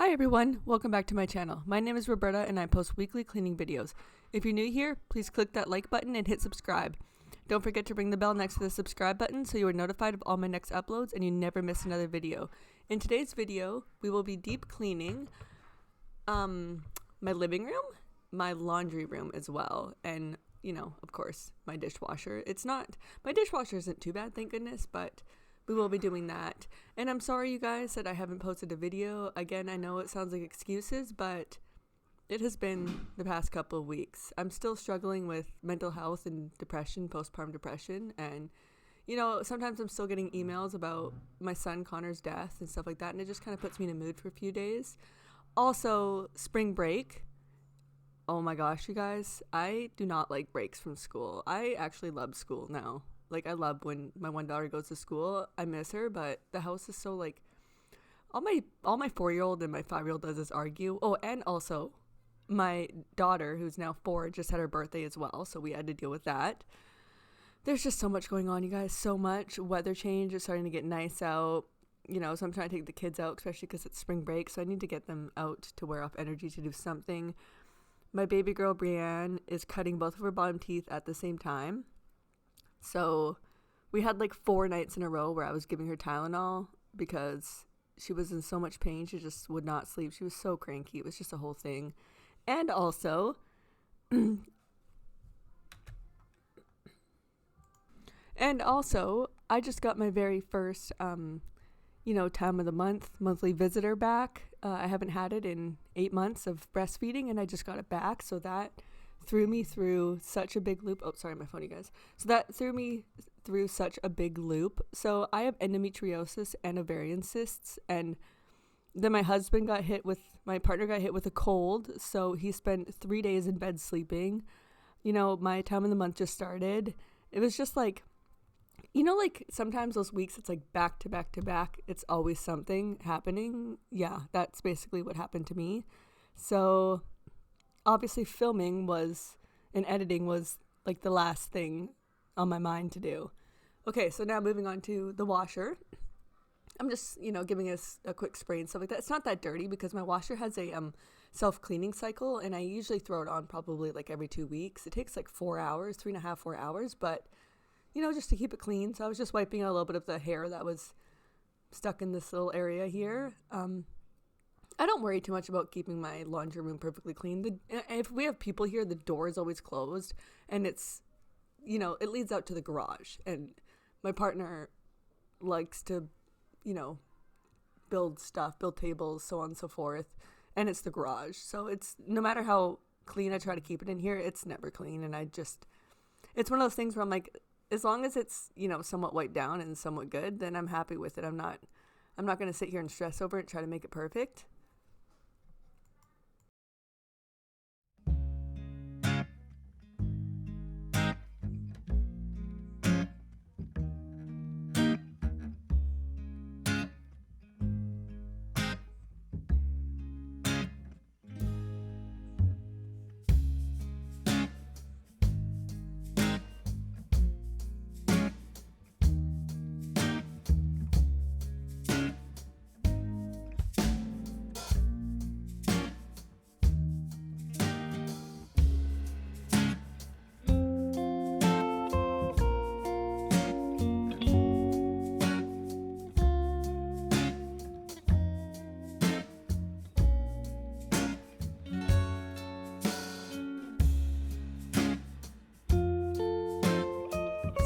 Hi everyone, welcome back to my channel. My name is Roberta and I post weekly cleaning videos. If you're new here, please click that like button and hit subscribe. Don't forget to ring the bell next to the subscribe button so you are notified of all my next uploads and you never miss another video. In today's video, we will be deep cleaning my living room, my laundry room as well, and of course, my dishwasher. My dishwasher isn't too bad, thank goodness, but we will be doing that. And I'm sorry, you guys, that I haven't posted a video. Again, I know it sounds like excuses, but it has been the past couple of weeks. I'm still struggling with mental health and depression, postpartum depression. And, sometimes I'm still getting emails about my son Connor's death and stuff like that. And it just kind of puts me in a mood for a few days. Also, spring break. Oh my gosh, you guys, I do not like breaks from school. I actually love school now. I love when my one daughter goes to school. I miss her, but the house is so all my 4-year-old and my 5-year-old does is argue. Oh, and also my daughter, who's now 4, just had her birthday as well, so we had to deal with that. There's just so much going on, you guys, so much. Weather change is starting to get nice out, so I'm trying to take the kids out, especially because it's spring break, so I need to get them out to wear off energy to do something. My baby girl, Brienne, is cutting both of her bottom teeth at the same time. So we had 4 nights in a row where I was giving her Tylenol because she was in so much pain. She just would not sleep. She was so cranky. It was just a whole thing. And also, I just got my very first, time of the monthly visitor back. I haven't had it in 8 months of breastfeeding, and I just got it back. So that threw me through such a big loop. Oh, sorry, my phone, you guys. So that threw me through such a big loop. So I have endometriosis and ovarian cysts, and then my partner got hit with a cold. So he spent 3 days in bed sleeping. My time of the month just started. It was just sometimes those weeks it's back to back to back. It's always something happening. Yeah, that's basically what happened to me. So obviously filming and editing was the last thing on my mind to do. Okay, so now moving on to the washer. I'm just, giving us a quick spray and stuff like that. It's not that dirty because my washer has a self-cleaning cycle, and I usually throw it on probably every 2 weeks. It takes 4 hours, 3.5, 4 hours, but just to keep it clean. So I was just wiping out a little bit of the hair that was stuck in this little area here. I don't worry too much about keeping my laundry room perfectly clean. If we have people here, the door is always closed, and it's, it leads out to the garage. And my partner likes to, build tables, so on and so forth. And it's the garage. So it's, no matter how clean I try to keep it in here, it's never clean. And it's one of those things where I'm as long as it's, somewhat wiped down and somewhat good, then I'm happy with it. I'm not going to sit here and stress over it and try to make it perfect.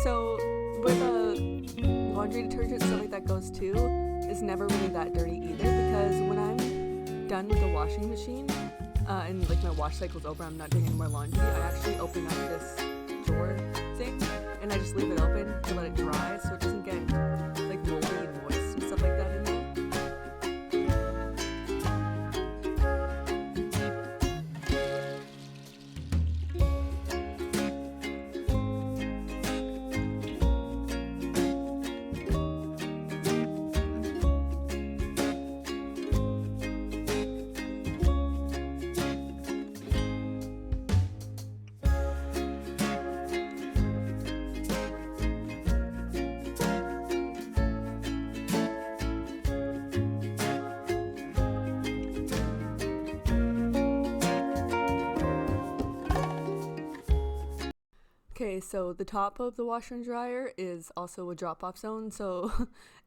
So with laundry detergent, stuff like that goes too, is never really that dirty either, because when I'm done with the washing machine and my wash cycle's over, I'm not doing any more laundry, I actually open up this drawer thing and I just leave it open to let it dry so it doesn't get moldy and moist and stuff like that in there. Okay, so the top of the washer and dryer is also a drop-off zone. So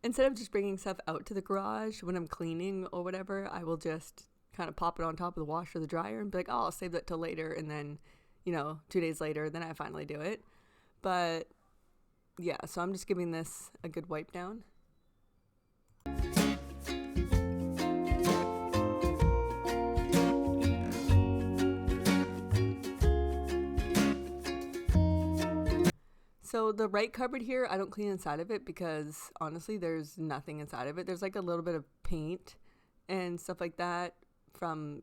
instead of just bringing stuff out to the garage when I'm cleaning or whatever, I will just kind of pop it on top of the washer or the dryer and be like, oh, I'll save that till later. And then, 2 days later, then I finally do it. But yeah, so I'm just giving this a good wipe down. So the right cupboard here, I don't clean inside of it because honestly, there's nothing inside of it. There's like a little bit of paint and stuff like that because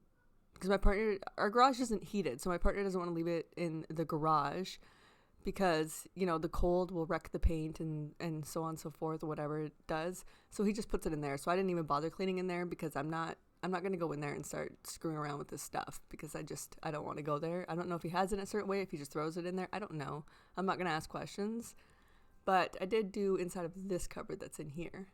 our garage isn't heated. So my partner doesn't want to leave it in the garage because, the cold will wreck the paint and so on and so forth or whatever it does. So he just puts it in there. So I didn't even bother cleaning in there because I'm not going to go in there and start screwing around with this stuff because I don't want to go there. I don't know if he has it in a certain way, if he just throws it in there. I don't know. I'm not going to ask questions. But I did do inside of this cupboard that's in here.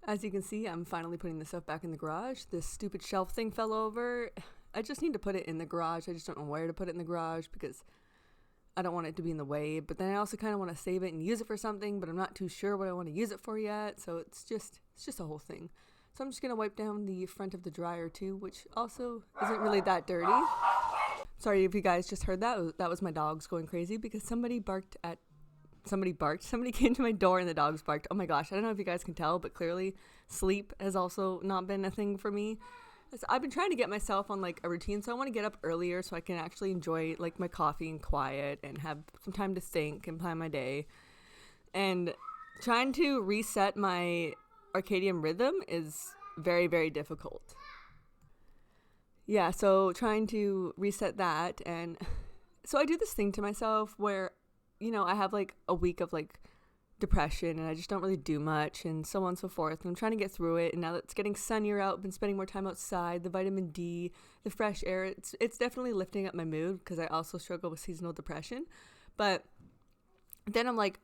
As you can see, I'm finally putting the stuff back in the garage. This stupid shelf thing fell over. I just need to put it in the garage. I just don't know where to put it in the garage because I don't want it to be in the way. But then I also kind of want to save it and use it for something, but I'm not too sure what I want to use it for yet. So it's just a whole thing. So I'm just going to wipe down the front of the dryer too, which also isn't really that dirty. Sorry if you guys just heard that. That was my dogs going crazy because somebody came to my door and the dogs barked. Oh my gosh, I don't know if you guys can tell, but clearly sleep has also not been a thing for me. So I've been trying to get myself on like a routine, so I want to get up earlier so I can actually enjoy like my coffee and quiet and have some time to think and plan my day. And trying to reset my circadian rhythm is very, very difficult. Yeah, so trying to reset that, and so I do this thing to myself where I have like a week of like depression and I just don't really do much and so on and so forth. And I'm trying to get through it. And now that it's getting sunnier out, I've been spending more time outside, the vitamin D, the fresh air. It's definitely lifting up my mood because I also struggle with seasonal depression. But then I'm like,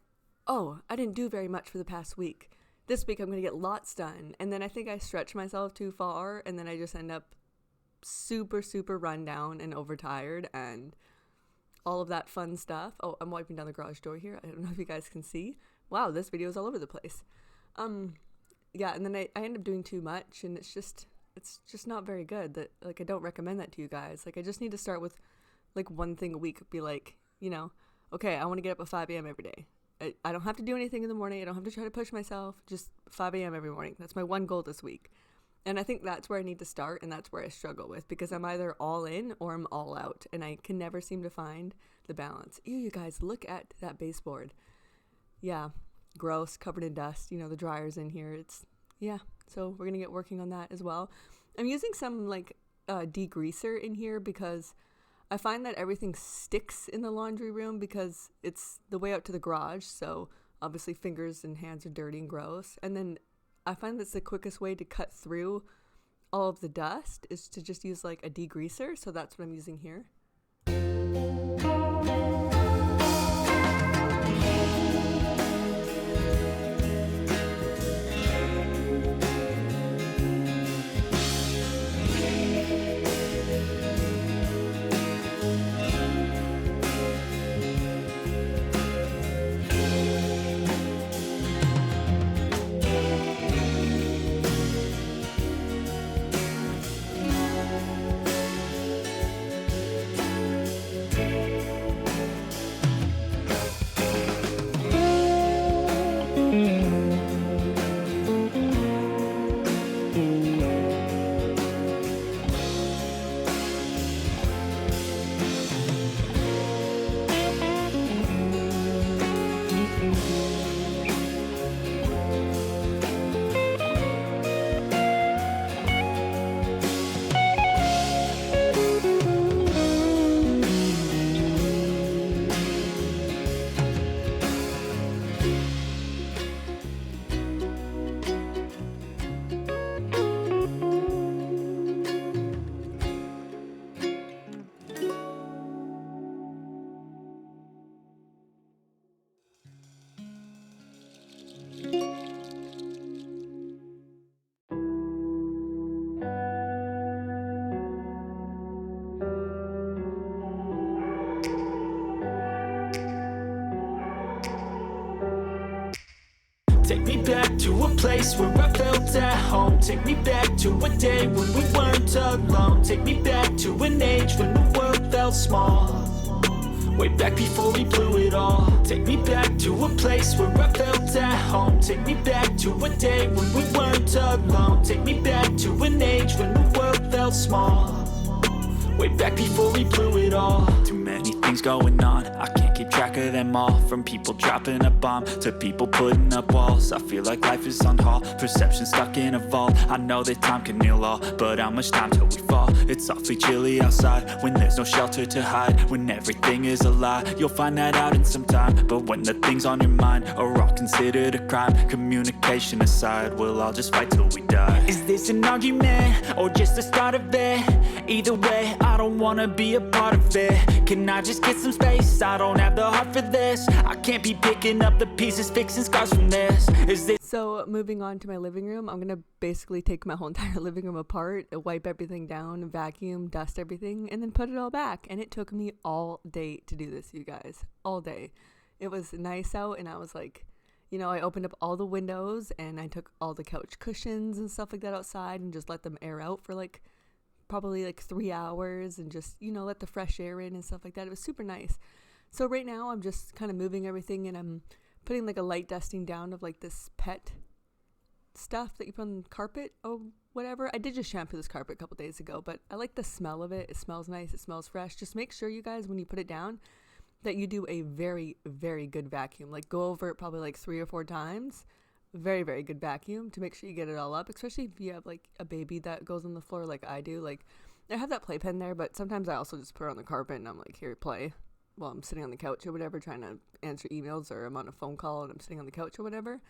oh, I didn't do very much for the past week. This week I'm going to get lots done. And then I think I stretch myself too far and then I just end up super, super run down and overtired and all of that fun stuff. Oh, I'm wiping down the garage door here. I don't know if you guys can see. Wow, this video is all over the place. Yeah, and then I end up doing too much, and it's just not very good. That like I don't recommend that to you guys. Like I just need to start with like one thing a week. Be like, okay, I want to get up at 5 a.m. every day. I don't have to do anything in the morning. I don't have to try to push myself. Just 5 a.m. every morning. That's my one goal this week. And I think that's where I need to start, and that's where I struggle with because I'm either all in or I'm all out, and I can never seem to find the balance. Ew, you guys, look at that baseboard. Yeah, gross, covered in dust. The dryer's in here. So we're going to get working on that as well. I'm using some like degreaser in here because I find that everything sticks in the laundry room because it's the way out to the garage, so obviously fingers and hands are dirty and gross. And then I find that's the quickest way to cut through all of the dust is to just use like a degreaser. So that's what I'm using here. Take me back to a place where I felt at home. Take me back to a day when we weren't alone. Take me back to an age when the world felt small. Way back before we blew it all. Take me back to a place where I felt at home. Take me back to a day when we weren't alone. Take me back to an age when the world felt small. Way back before we blew it all. Too many things going on, I can't keep track of them all. From people dropping a bomb to people putting up walls. I feel like life is on hold, perception stuck in a vault. I know that time can heal all, but how much time till we fall? It's awfully chilly outside when there's no shelter to hide. When everything is a lie, you'll find that out in some time. But when the things on your mind are all considered a crime, communication aside, we'll all just fight till we die. Is this an argument or just the start of it? Either way, I don't wanna be a part of it. Can I just get some space? I don't have the heart for this. I can't be picking up the pieces, fixing scars from this. Is this... So moving on to my living room, I'm gonna basically take my whole entire living room apart, wipe everything down, vacuum, dust everything, and then put it all back. And it took me all day to do this, you guys. All day. It was nice out, and I was like, you know, I opened up all the windows, and I took all the couch cushions and stuff like that outside and just let them air out for like probably like 3 hours, and just, you know, let the fresh air in and stuff like that. It was super nice. So right now I'm just kind of moving everything, and I'm putting like a light dusting down of like this pet stuff that you put on the carpet or whatever. I did just shampoo this carpet a couple days ago, but I like the smell of it. It smells nice. It smells fresh. Just make sure, you guys, when you put it down, that you do a very, very good vacuum. Like go over it probably like 3 or 4 times. Very, very good vacuum to make sure you get it all up, especially if you have like a baby that goes on the floor like I do. Like I have that playpen there, but sometimes I also just put it on the carpet and I'm like, here, play, while I'm sitting on the couch or whatever, trying to answer emails, or I'm on a phone call and I'm sitting on the couch or whatever.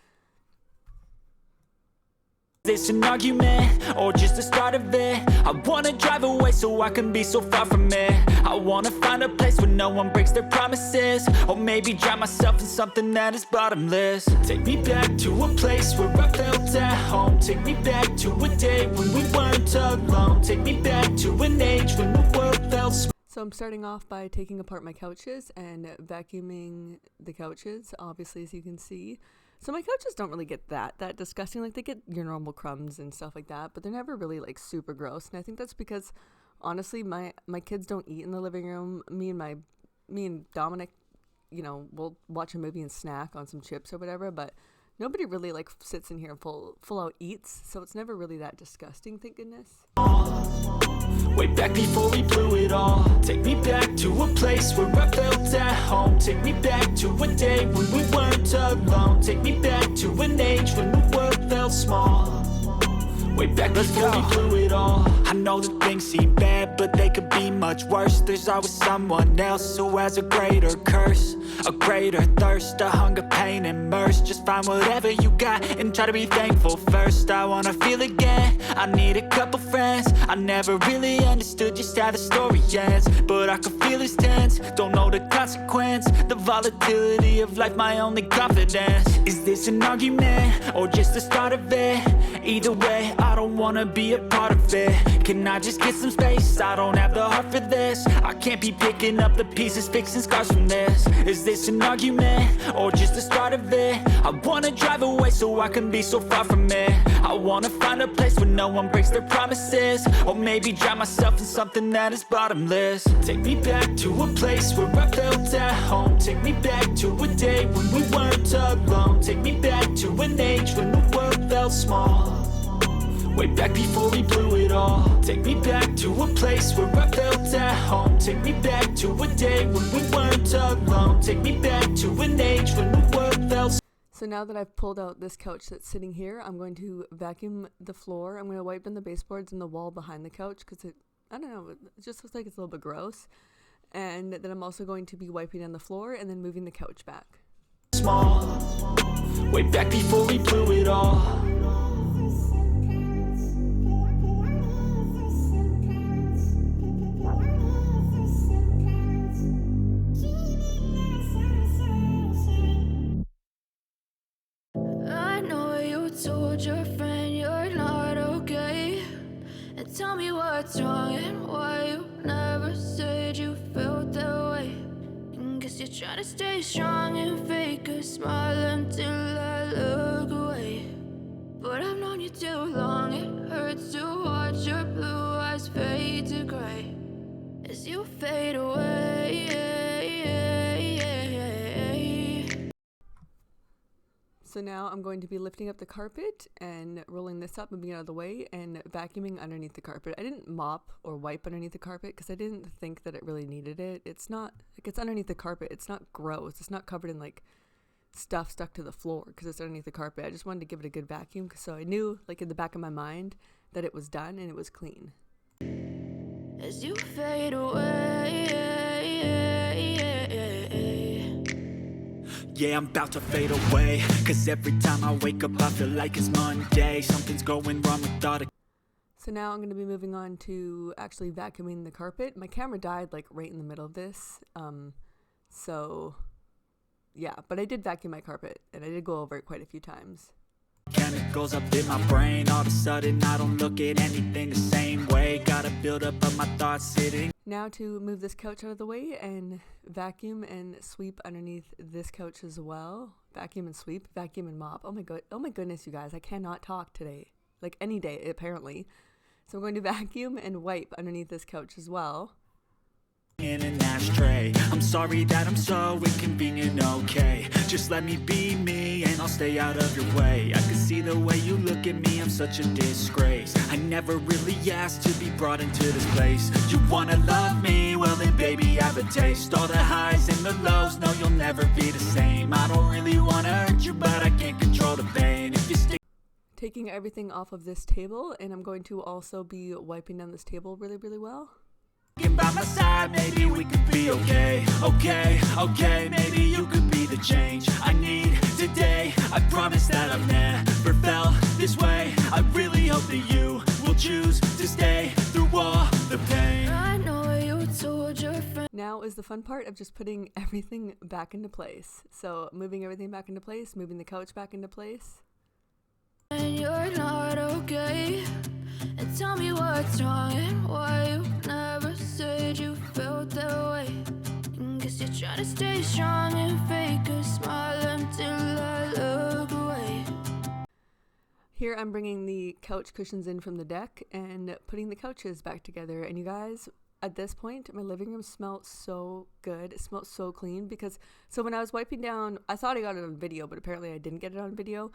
Is this an argument or just the start of it? I wanna drive away so I can be so far from it. I wanna find a place where no one breaks their promises, or maybe drown myself in something that is bottomless. Take me back to a place where I felt at home. Take me back to a day when we weren't alone. Take me back to an age when the world felt small. So I'm starting off by taking apart my couches and vacuuming the couches, obviously, as you can see. So my couches don't really get that disgusting. Like they get your normal crumbs and stuff like that, but they're never really like super gross. And I think that's because honestly my kids don't eat in the living room. Me and Dominic, you know, we'll watch a movie and snack on some chips or whatever, but nobody really like sits in here and full out eats. So it's never really that disgusting, thank goodness. Way back before we blew it all. Take me back to a place where I felt at home. Take me back to a day when we weren't alone. Take me back to an age when the world felt small. Way back before we blew it all. I know that things seem bad, but they could be much worse. There's always someone else who has a greater curse, a greater thirst, a hunger, pain, and mercy. Just find whatever you got and try to be thankful first. I wanna feel again, I need a couple friends. I never really understood just how the story ends, but I can feel it's tense, don't know the consequence. The volatility of life, my only confidence. Is this an argument or just the start of it? Either way, I don't wanna be a part of it. Can I just get some space? I don't have the heart for this. I can't be picking up the pieces, fixing scars from this. Is this an argument or just the start of it? I wanna drive away so I can be so far from it. I wanna find a place where no one breaks their promises, or maybe drown myself in something that is bottomless. Take me back to a place where I felt at home. Take me back to a day when we weren't alone. Take me back to an age when the world felt small. Way back before we blew it all. Take me back to a place where I felt at home. Take me back to a day when we weren't alone. Take me back to an age when the world felt. So now that I've pulled out this couch that's sitting here, I'm going to vacuum the floor. I'm going to wipe down the baseboards and the wall behind the couch because I don't know, it just looks like it's a little bit gross. And then I'm also going to be wiping down the floor and then moving the couch back. Small. Way back before we blew it all. Told your friend you're not okay, and tell me what's wrong and why you never said you felt that way. And guess Guess you're trying to stay strong and fake a smile until I look away. But I've known you too long, it hurts to watch your blue eyes fade to gray as you fade away. So now I'm going to be lifting up the carpet and rolling this up, moving it out of the way, and vacuuming underneath the carpet. I didn't mop or wipe underneath the carpet because I didn't think that it really needed it. It's not, like, it's underneath the carpet. It's not gross. It's not covered in, like, stuff stuck to the floor because it's underneath the carpet. I just wanted to give it a good vacuum so I knew, like, in the back of my mind that it was done and it was clean. As you fade away. Yeah, I'm about to fade away, cause every time I wake up I feel like it's Monday. Something's going wrong with all the... So now I'm going to be moving on to actually vacuuming the carpet. My camera died like right in the middle of this. So yeah, but I did vacuum my carpet and I did go over it quite a few times. Chemicals up in my brain, all of a sudden I don't look at anything the same way. Gotta build up of my thoughts sitting. Now to move this couch out of the way and vacuum and sweep underneath this couch as well. Vacuum and sweep, vacuum and mop. Oh my goodness, you guys, I cannot talk today. Like any day, apparently. So I'm going to vacuum and wipe underneath this couch as well. In an ashtray. I'm sorry that I'm so inconvenient, okay? Just let me be me and I'll stay out of your way. I can see the way you look at me, I'm such a disgrace. I never really asked to be brought into this place. You wanna love me? Well then baby, have a taste. All the highs and the lows, no you'll never be the same. I don't really wanna hurt you, but I can't control the pain. If you stick... Taking everything off of this table, and I'm going to also be wiping down this table really, really well. By my side, maybe we could be okay. Okay, maybe you could be the change I need today. I promise that I've never felt this way. I really hope that you will choose to stay through all the pain. I know you told your friend. Now is the fun part of just putting everything back into place. So moving everything back into place, moving the couch back into place. And you're not okay. And tell me what's wrong and why you never said you felt that way. And guess you're trying to stay strong and fake a smile until I look away. Here I'm bringing the couch cushions in from the deck and putting the couches back together. And you guys, at this point, my living room smelled so good. It smelled so clean because, so when I was wiping down, I thought I got it on video, but apparently I didn't get it on video.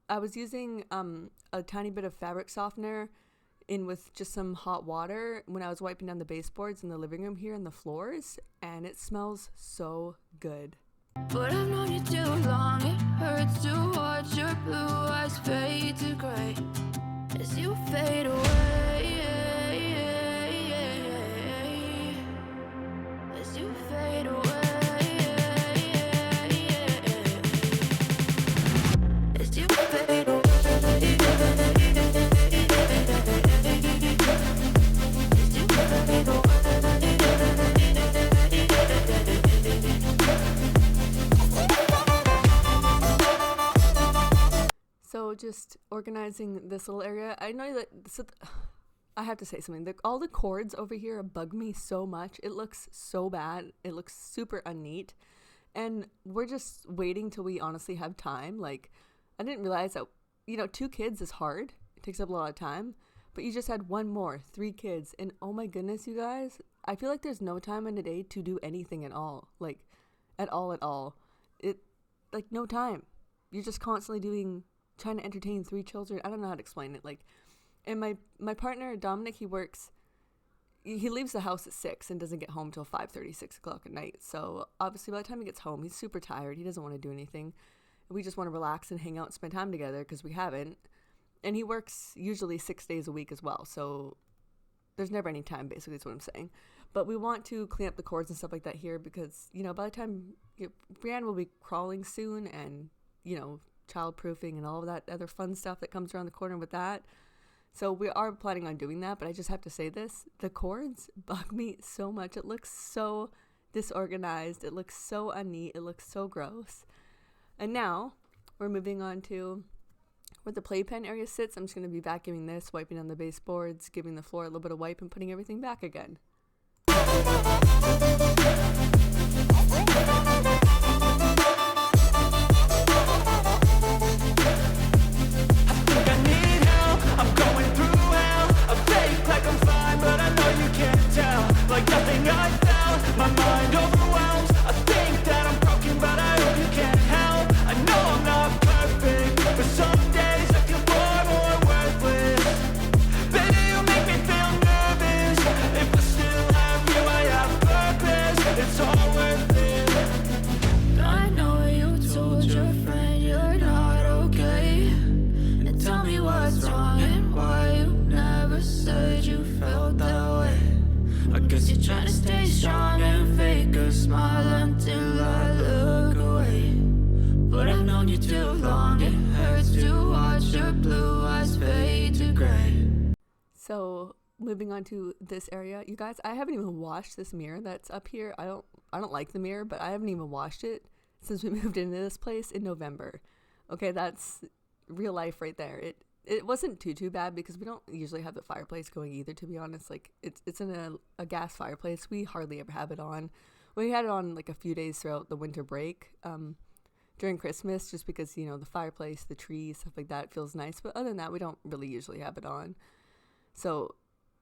I was using a tiny bit of fabric softener in with just some hot water when I was wiping down the baseboards in the living room here and the floors, and it smells so good. But I've known you too long, it hurts to watch your blue eyes fade to gray as you fade away. As you fade away. As you fade away. So just organizing this little area. I know that, so I have to say something. All the cords over here bug me so much. It looks so bad. It looks super unneat. And we're just waiting till we honestly have time. Like, I didn't realize that, 2 kids is hard. It takes up a lot of time. But you just had 1 more, 3 kids. And oh my goodness, you guys, I feel like there's no time in the day to do anything at all. Like, at all. Like, no time. You're just constantly trying to entertain 3 children. I don't know how to explain it. Like, and my partner, Dominic, he leaves the house at 6 and doesn't get home till 5:30, 6 o'clock at night. So obviously by the time he gets home, he's super tired. He doesn't want to do anything. We just want to relax and hang out and spend time together because we haven't. And he works usually 6 days a week as well. So there's never any time, basically, is what I'm saying. But we want to clean up the cords and stuff like that here because, by the time Brianne will be crawling soon and, childproofing and all of that other fun stuff that comes around the corner with that. So we are planning on doing that, but I just have to say this. The cords bug me so much. It looks so disorganized. It looks so unneat. It looks so gross. And now we're moving on to where the playpen area sits. I'm just going to be vacuuming this, wiping on the baseboards, giving the floor a little bit of wipe, and putting everything back again. like nothing I felt. My mind overwhelms. I think that I'm broken, but I hope you can't help. I know I'm not perfect, but some days I feel far more worthless. Baby, you make me feel nervous. If I still have you, I have purpose. It's all worth it. I know you told your friend you're not okay, and tell me what's wrong and why you never said you felt that way. I guess you're trying to stay strong and fake a smile until I look away. But I've known you too long, it hurts to watch your blue eyes fade to gray. So moving on to this area, you guys, I haven't even washed this mirror that's up here. I don't like the mirror, but I haven't even washed it since we moved into this place in November. Okay, that's real life right there. It wasn't too bad because we don't usually have the fireplace going either, to be honest. Like it's in a gas fireplace. We hardly ever have it on. We had it on like a few days throughout the winter break, during Christmas, just because, you know, the fireplace, the trees, stuff like that feels nice. But other than that, we don't really usually have it on. So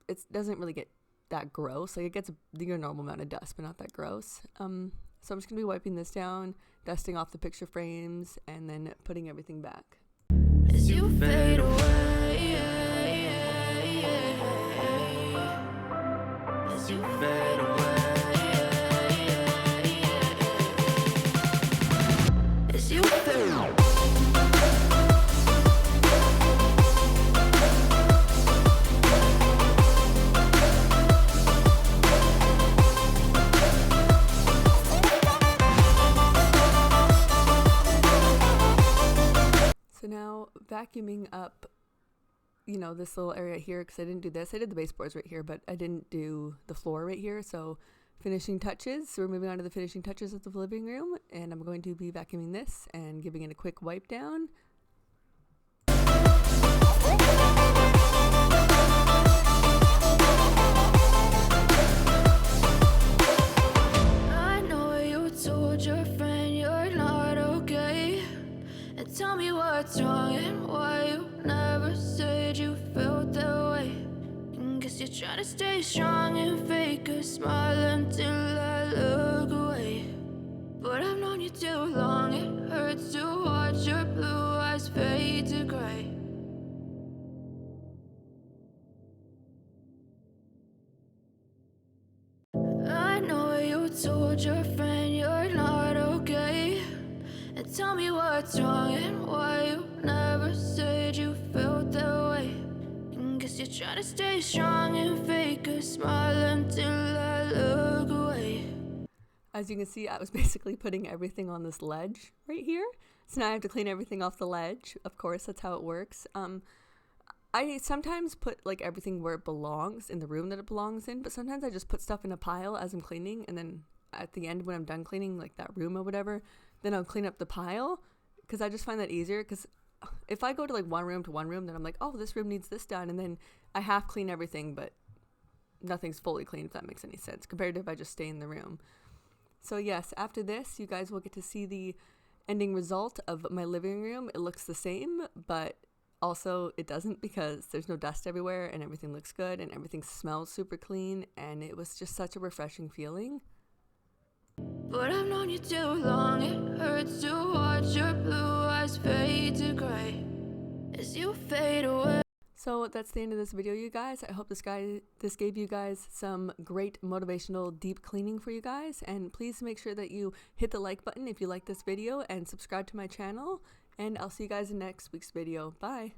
it doesn't really get that gross. Like it gets your normal amount of dust, but not that gross. So I'm just gonna be wiping this down, dusting off the picture frames, and then putting everything back. As you fade away, as you fade away, as you fade away. So now vacuuming up, you know, this little area here, because I didn't do this. I did the baseboards right here, but I didn't do the floor right here. So finishing touches. So we're moving on to the finishing touches of the living room, and I'm going to be vacuuming this and giving it a quick wipe down. I know you told your friend you're not okay, and tell me what's wrong and why you never said you felt that way. And guess you're trying to stay strong and fake a smile until I look away. But I've known you too long, it hurts to watch your blue eyes fade to gray. I know you told your friend you're not okay, and tell me what's wrong and why you never said you felt that way. And guess you're trying to stay strong and fake a smile until I look away. As you can see, I was basically putting everything on this ledge right here. So now I have to clean everything off the ledge. Of course, that's how it works. I sometimes put like everything where it belongs, in the room that it belongs in, but sometimes I just put stuff in a pile as I'm cleaning, and then at the end when I'm done cleaning like that room or whatever, then I'll clean up the pile, because I just find that easier. Because if I go to like one room to one room, then I'm like, oh, this room needs this done, and then I half clean everything, but nothing's fully clean, if that makes any sense, compared to if I just stay in the room. So yes, after this, you guys will get to see the ending result of my living room. It looks the same, but also it doesn't, because there's no dust everywhere and everything looks good and everything smells super clean, and it was just such a refreshing feeling. But I've known you too long, it hurts to watch your blue eyes fade to gray as you fade away. So that's the end of this video, you guys. I hope this gave you guys some great motivational deep cleaning for you guys, and please make sure that you hit the like button if you like this video and subscribe to my channel, and I'll see you guys in next week's video. Bye.